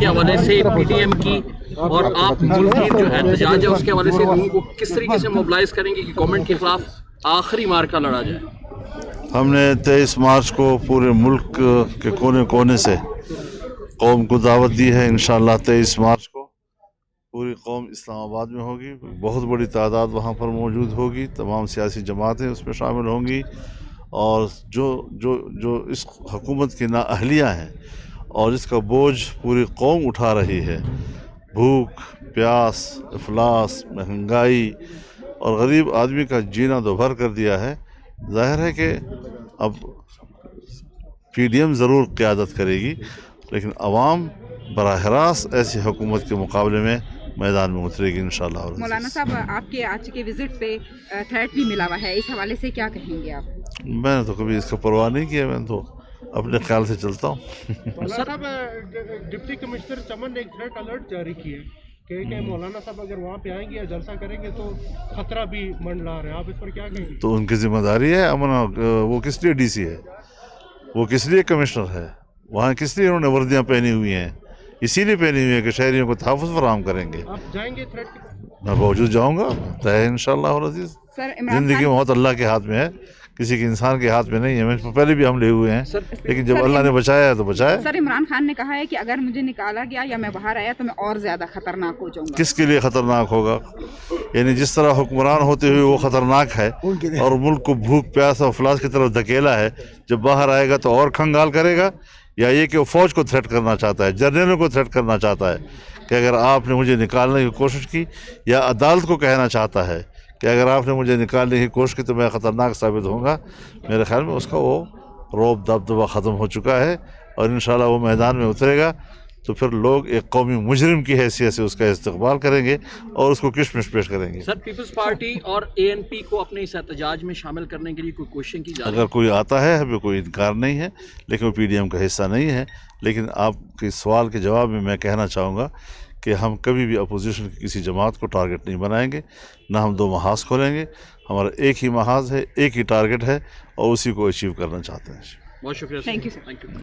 के हवाले से PDM की और आप मुल्क की जो है एहतजाज है उसके हवाले से लोगों को किस तरीके से मोबिलाइज करेंगे कि गवर्नमेंट के खिलाफ आखिरी मार्का लड़ा जाए? हमने 23 मार्च को पूरे मुल्क के कोने कोने से कौम को दावत दी है। इंशाअल्लाह 23 मार्च को पूरी कौम इस्लामाबाद में होगी, बहुत बड़ी तादाद वहाँ पर मौजूद होगी, तमाम सियासी जमातें उसमें शामिल होंगी और जो जो जो इस हुकूमत की नाअहलियाँ हैं और इसका बोझ पूरी कौम उठा रही है, भूख प्यास इफलास महंगाई और गरीब आदमी का जीना दोभर कर दिया है। ज़ाहिर है कि अब PDM ज़रूर क़यादत करेगी, लेकिन अवाम बराह रास्त ऐसी हुकूमत के मुकाबले में मैदान में उतरेगी इंशाअल्लाह। मौलाना साहब, आपके आज के विजिट पे थ्रेट भी मिला हुआ है, इस हवाले से क्या कहेंगे आप? मैंने तो कभी इसका परवाह नहीं किया, मैं तो अपने ख्याल से चलता हूँ। मौलाना साहब, डिप्टी कमिश्नर चमन ने एक थ्रेट अलर्ट जारी किया है कि मौलाना साहब अगर वहाँ पे आएंगे या जलसा करेंगे तो खतरा भी मंडला रहे हैं, आप इस पर क्या कहेंगे? तो उनकी जिम्मेदारी है अमन। वो किस लिए DC है, वो किस लिए कमिश्नर है, वहाँ किस लिए उन्होंने वर्दियाँ पहनी हुई हैं? इसीलिए पहनी हुई है कि शहरियों को तहफ़्फ़ुज़ फराहम करेंगे। आप जाएंगे थ्रेट? मैं मौजूद जाऊँगा, तय इंशाअल्लाह अज़ीज़। ज़िंदगी मौत अल्लाह के हाथ में है, किसी के इंसान के हाथ में नहीं है। मैं पहले भी हमले हुए हैं, लेकिन जब अल्लाह ने बचाया है तो बचाया। सर, इमरान खान ने कहा है कि अगर मुझे निकाला गया या मैं बाहर आया तो मैं और ज़्यादा खतरनाक हो जाऊंगा। किसके लिए खतरनाक होगा? यानी जिस तरह हुक्मरान होते हुए वो खतरनाक है और मुल्क को भूख प्यास और अफलास की तरफ धकेला है, जब बाहर आएगा तो और खंगाल करेगा? या ये कि वो फ़ौज को थ्रेट करना चाहता है, जर्नलों को थ्रेट करना चाहता है कि अगर आपने मुझे निकालने की कोशिश की, या अदालत को कहना चाहता है कि अगर आपने मुझे निकालने की कोशिश की तो मैं ख़तरनाक साबित होऊंगा? मेरे ख्याल में उसका वो रौब दबदबा ख़त्म हो चुका है और इंशाअल्लाह वो मैदान में उतरेगा तो फिर लोग एक कौमी मुजरिम की हैसियत से उसका इस्तकबाल करेंगे और उसको किशमिश पेश करेंगे। सर, पीपल्स पार्टी और ANP को अपने इस एहतजाज में शामिल करने के लिए कोई कोशिश की जा रही है? अगर कोई आता है, हमें कोई इनकार नहीं है, लेकिन वो PDM का हिस्सा नहीं है। लेकिन आपके सवाल के जवाब में मैं कहना चाहूँगा कि हम कभी भी अपोजिशन की किसी जमात को टारगेट नहीं बनाएंगे, ना हम दो महाज खोलेंगे। हमारा एक ही महाज है, एक ही टारगेट है और उसी को अचीव करना चाहते हैं। बहुत शुक्रिया। Thank you sir.